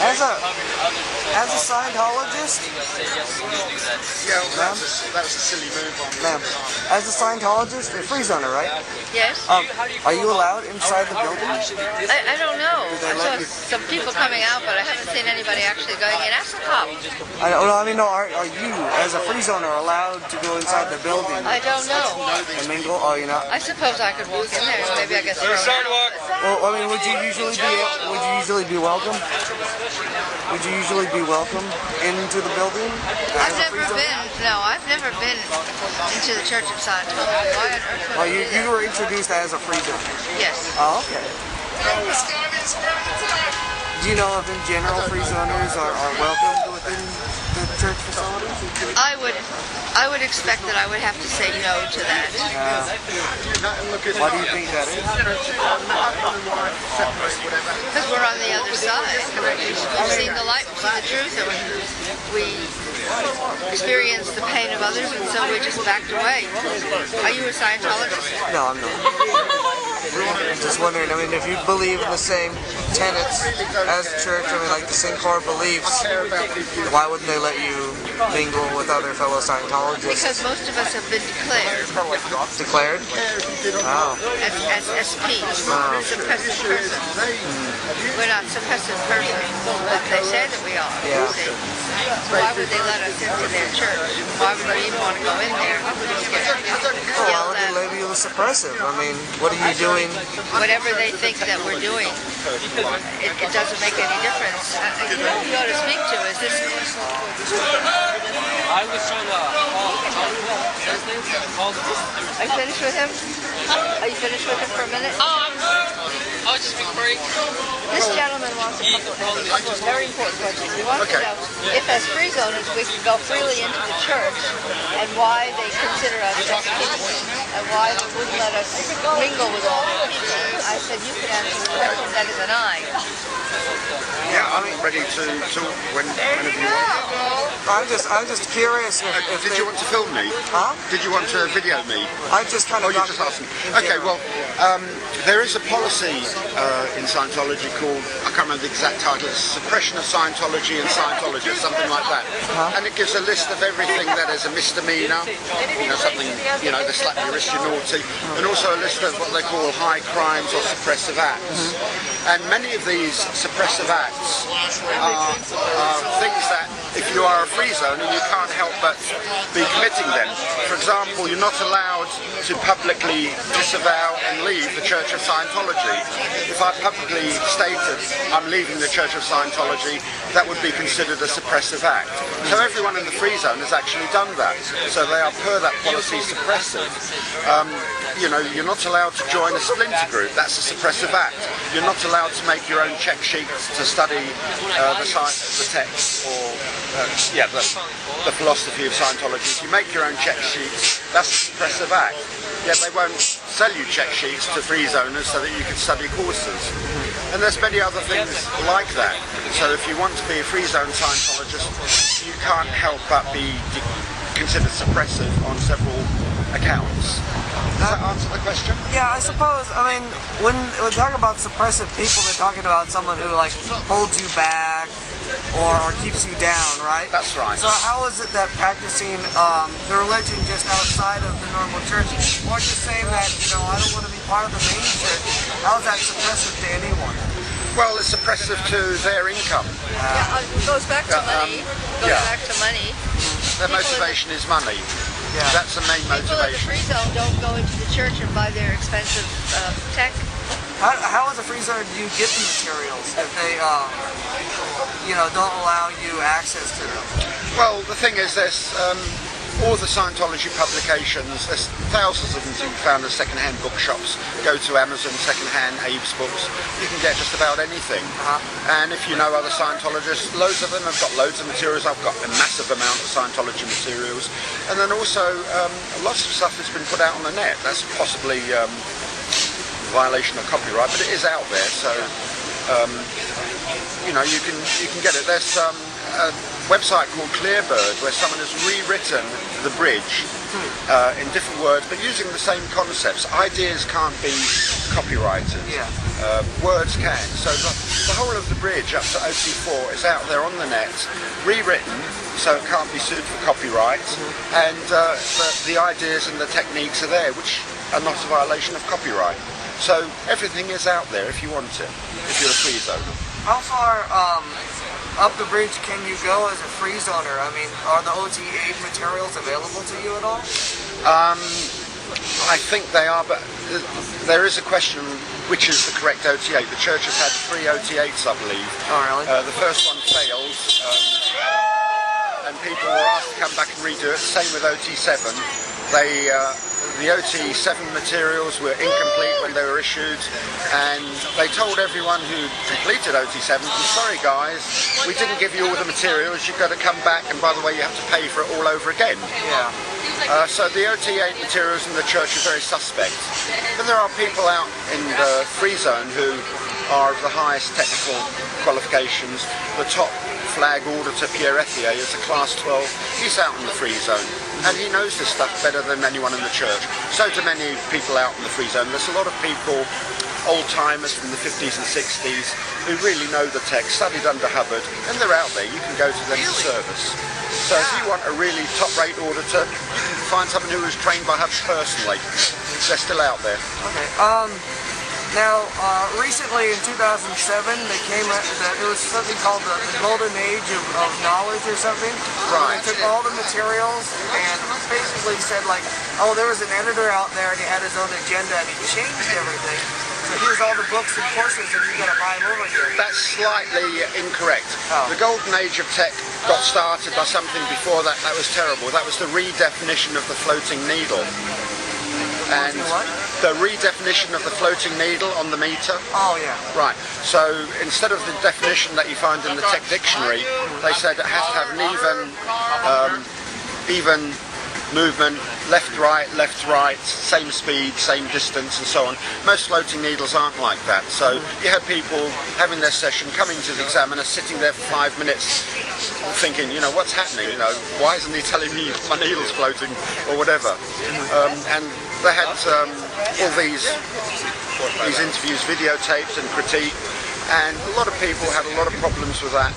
As a Scientologist? Yeah, well, that was a silly move on Ma'am, as a Scientologist, you're a freezoner, right? Yes. Are you allowed inside the building? I don't know. I saw some people coming out, but I haven't seen anybody actually going in. Ask the cop. Are you, as a freezoner, allowed to go inside the building? I don't know. And mingle? Oh, you're not? I suppose I could walk in there. Maybe I get thrown out. Well, I mean, would you usually be welcome? Would you usually be welcome into the building? I've never been into the Church of Scientology. Why on earth would I do You were introduced as a freezoner? Yes. Oh, okay. Do you know if in general freezoners are welcomed within the church facility? I would expect that I would have to say no to that. Why do you think that is? Because we're on the other side. We've seen the light, we've seen the truth, and we experienced the pain of others, and so we just backed away. Are you a Scientologist? No, I'm not. Just wondering, I mean, if you believe in the same tenets as the church, I mean, like the same core beliefs, why wouldn't they let you mingle with other fellow Scientologists? Because most of us have been declared. Declared? Oh. As SPs. Suppressive person. We're not suppressive person, but they say that we are. Yeah. See? So why would they let us into their church? Why would we even want to go in there? Why would they label you as suppressive? I mean, what are you doing? Whatever they think that we're doing, it doesn't make any difference. You know who you ought to speak to is this. I was trying to Are you finished with him? Are you finished with him for a minute? I was just being free. This gentleman wants a couple of very important questions. He wants to know if as freezoners we can go freely into the church and why they consider us as people and why they wouldn't let us mingle with all the people. I said, you can answer the question better than I. Yeah, I'm ready to talk whenever you want. I'm just curious if did you want to film me? Huh? Did you want to video me? I just kind of. Oh, you just asked me. Okay, well, there is a policy in Scientology called, I can't remember the exact title, it's Suppression of Scientology and Scientologists, something like that. And it gives a list of everything that is a misdemeanor, something, they slap your wrist, you're naughty, and also a list of what they call high crimes or suppressive acts. And many of these suppressive acts are things that, if you are a free zoner, you can't help but be committing them. For example, you're not allowed to publicly disavow and leave the Church of Scientology. If I publicly stated I'm leaving the Church of Scientology, that would be considered a suppressive act. So everyone in the free zone has actually done that. So they are, per that policy, suppressive. You're not allowed to join a splinter group. That's a suppressive act. You're not allowed to make your own check sheets to study the text or the philosophy of Scientology. If you make your own check sheets, that's a suppressive act. Yet they won't sell you check sheets to free zoners so that you can study courses. And there's many other things like that. So if you want to be a free zone Scientologist, you can't help but be considered suppressive on several accounts. Does that answer the question? Yeah, I suppose. I mean, when we talk about suppressive people, they're talking about someone who holds you back or keeps you down, right? That's right. So how is it that practicing the religion just outside of the normal church, or just saying that I don't want to be part of the main church, how is that suppressive to anyone? Well, it's suppressive to their income. It goes back to money. Their motivation is money. Yeah. That's the main motivation. People in the free zone don't go into the church and buy their expensive tech. How as a free zone do you get the materials if they, don't allow you access to them? Well, the thing is, there's all the Scientology publications. There's thousands of them to be found in second-hand bookshops. Go to Amazon, second-hand, Abe's books. You can get just about anything. And if you know other Scientologists, loads of them have got loads of materials. I've got a massive amount of Scientology materials. And then also, lots of stuff has been put out on the net. That's possibly violation of copyright, but it is out there. So, you can get it. There's a website called Clearbird where someone has rewritten the bridge in different words, but using the same concepts. Ideas can't be copyrighted. Yeah. Words can. So the whole of the bridge up to OT4 is out there on the net, rewritten, so it can't be sued for copyright, and the ideas and the techniques are there, which are not a violation of copyright. So everything is out there if you want it, if you're a free zoner. How far up the bridge can you go as a free zoner? I mean, are the OT8 materials available to you at all? I think they are, but there is a question which is the correct OT8. The church has had 3 OT8s, I believe. Oh, really? The first one failed, and people were asked to come back and redo it. Same with OT7. The OT7 materials were incomplete when they were issued, and they told everyone who completed OT7, I'm sorry guys, we didn't give you all the materials, you've got to come back, and by the way you have to pay for it all over again. Yeah. So the OT8 materials in the church are very suspect. But there are people out in the free zone who are of the highest technical qualifications. The top flag auditor, Pierre Etier, is a class 12. He's out in the free zone, and he knows this stuff better than anyone in the church. So do many people out in the free zone. There's a lot of people, old-timers from the 50s and 60s, who really know the tech, studied under Hubbard, and they're out there. You can go to them for service. So if you want a really top-rate auditor, you can find someone who was trained by Hubbard personally. They're still out there. Okay. Now, recently in 2007, they came out that it was something called the Golden Age of Knowledge or something. Right. They took all the materials and basically said like, oh, there was an editor out there and he had his own agenda and he changed everything. So here's all the books and courses and you got to buy them over here. That's slightly incorrect. Oh. The golden age of tech got started by something before that. That was terrible. That was the redefinition of the floating needle. And what? the redefinition of the floating needle on the meter. Oh, yeah. Right. So instead of the definition that you find in the tech dictionary, they said it has to have an even movement, left, right, same speed, same distance, and so on. Most floating needles aren't like that. So you had people having their session, coming to the examiner, sitting there for 5 minutes, thinking, you know, what's happening? You know, why isn't he telling me my needle's floating or whatever? And they had all these interviews videotaped and critiqued, and a lot of people had a lot of problems with that.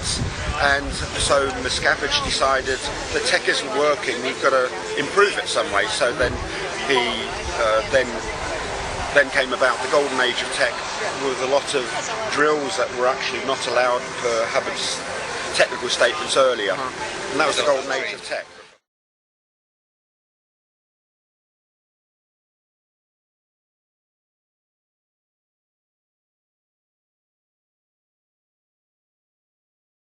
And so Miscavige decided the tech isn't working, we've got to improve it some way. So then he then came about the golden age of tech, with a lot of drills that were actually not allowed per Hubbard's technical statements earlier. And that was the golden age of tech.